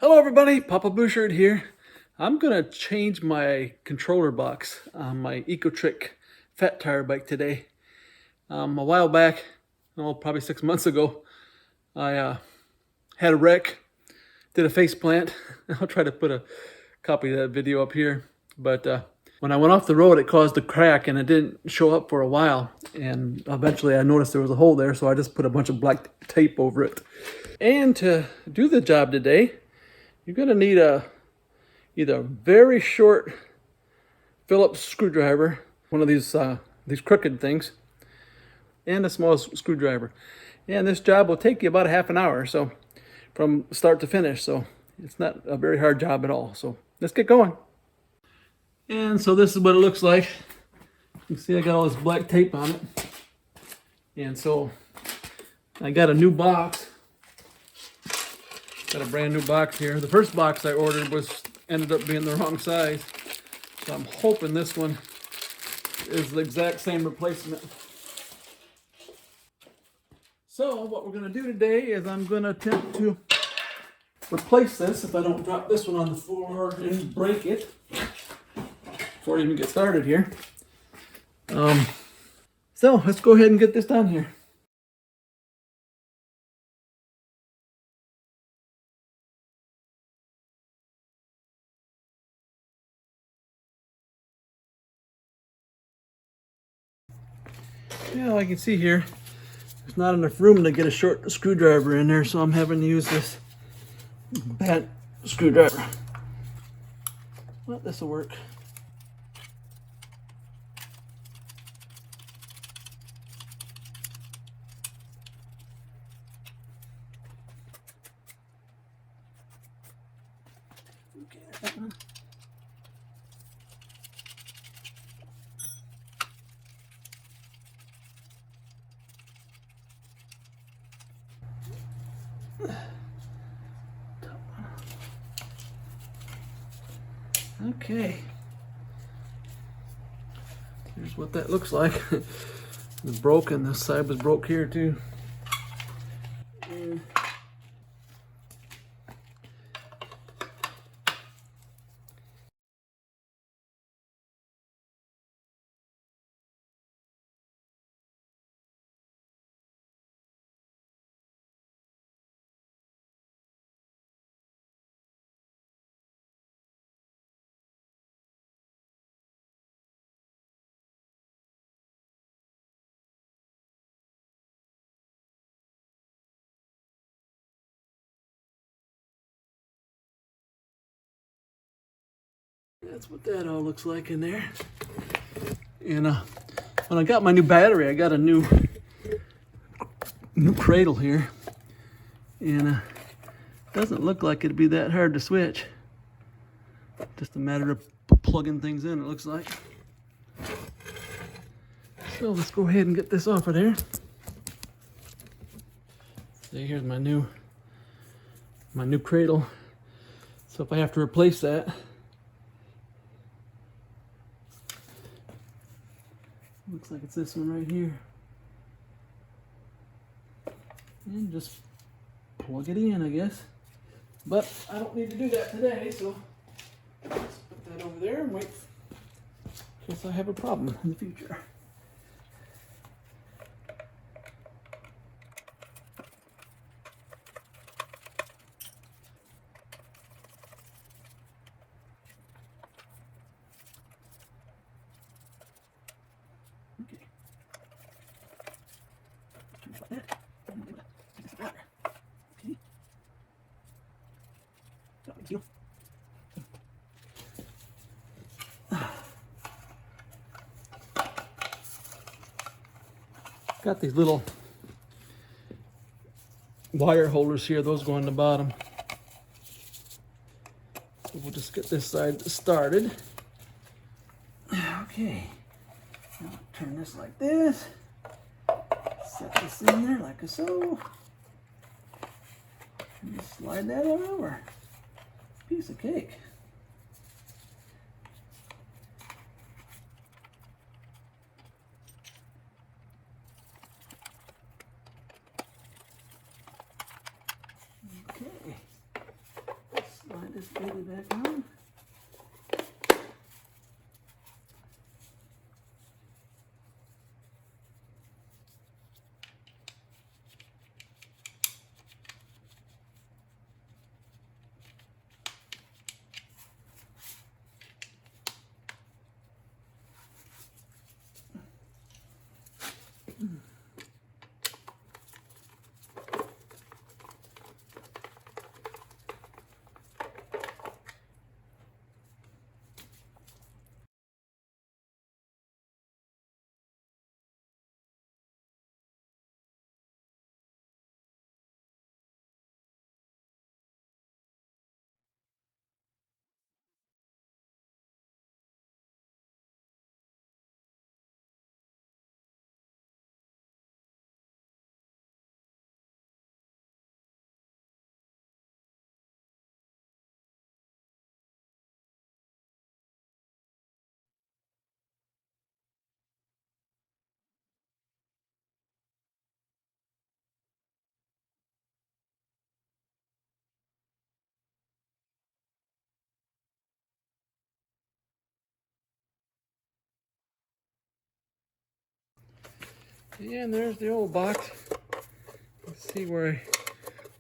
Hello everybody, Papa Blue Shirt here. I'm gonna change my controller box on my Ecotric fat tire bike today. A while back, probably 6 months ago, I had a wreck, did a face plant. I'll try to put a copy of that video up here. But when I went off the road, it caused a crack and it didn't show up for a while. And eventually I noticed there was a hole there, so I just put a bunch of black tape over it. And to do the job today, you're gonna need either a very short Phillips screwdriver, one of these crooked things, and a small screwdriver. And this job will take you about a half an hour, so from start to finish. So it's not a very hard job at all. So let's get going. And so this is what it looks like. You can see I got all this black tape on it. And so I got a new box. Got a brand new box here. The first box I ordered ended up being the wrong size. So I'm hoping this one is the exact same replacement. So what we're going to do today is I'm going to attempt to replace this if I don't drop this one on the floor and break it before I even get started here. So let's go ahead and get this done here. Yeah, I can see here, there's not enough room to get a short screwdriver in there, so I'm having to use this bent screwdriver. Well, this will work. Okay, that one. Okay, here's what that looks like. It's broken. This side was broke here too. And that's what that all looks like in there. And when I got my new battery, I got a new cradle here, and it doesn't look like it'd be that hard to switch. Just a matter of plugging things in, it looks like. So let's go ahead and get this off of there. See, here's my new cradle. So if I have to replace that, looks like it's this one right here. And just plug it in, I guess. But I don't need to do that today, so let's put that over there and wait in case I have a problem in the future. Okay. Got these little wire holders here, those go on the bottom. So we'll just get this side started. Okay, now turn this like this, set this in there like so, and just slide that on over. Piece of cake. Okay, this baby back on. And there's the old box. Let's see where I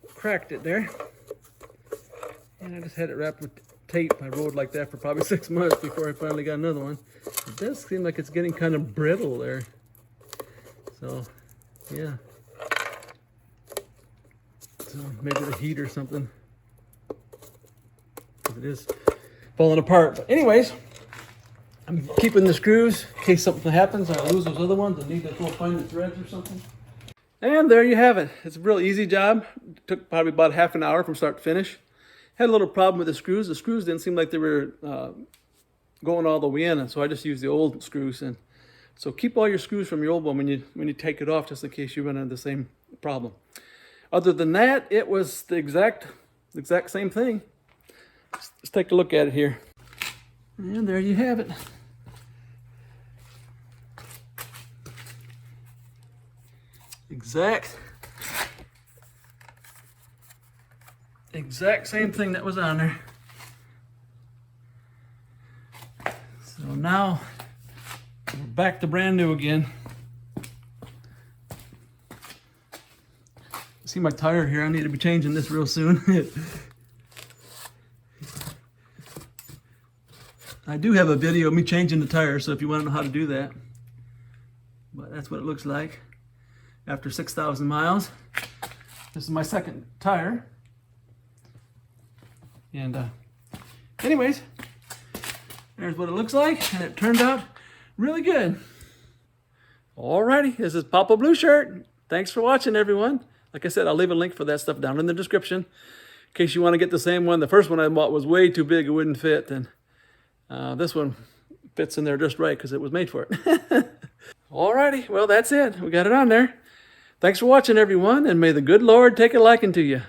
cracked it there. And I just had it wrapped with tape. I rode like that for probably 6 months before I finally got another one. It does seem like it's getting kind of brittle there. So, yeah. So maybe the heat or something. Because it is falling apart. But anyways, I'm keeping the screws in case something happens. I lose those other ones. I need to go find the threads or something. And there you have it. It's a real easy job. It took probably about half an hour from start to finish. Had a little problem with the screws. The screws didn't seem like they were going all the way in, and so I just used the old screws. And so keep all your screws from your old one when you take it off, just in case you run into the same problem. Other than that, it was the exact same thing. Let's take a look at it here. And there you have it. Exact same thing that was on there. So now we're back to brand new again. See my tire here, I need to be changing this real soon. I do have a video of me changing the tire, so if you want to know how to do that. But that's what it looks like after 6,000 miles. This is my second tire. And anyways, there's what it looks like, and it turned out really good. Alrighty, this is Papa Blue Shirt. Thanks for watching, everyone. Like I said, I'll leave a link for that stuff down in the description in case you want to get the same one. The first one I bought was way too big, it wouldn't fit, and this one fits in there just right because it was made for it. Alrighty, well, that's it. We got it on there. Thanks for watching, everyone, and may the good Lord take a liking to you.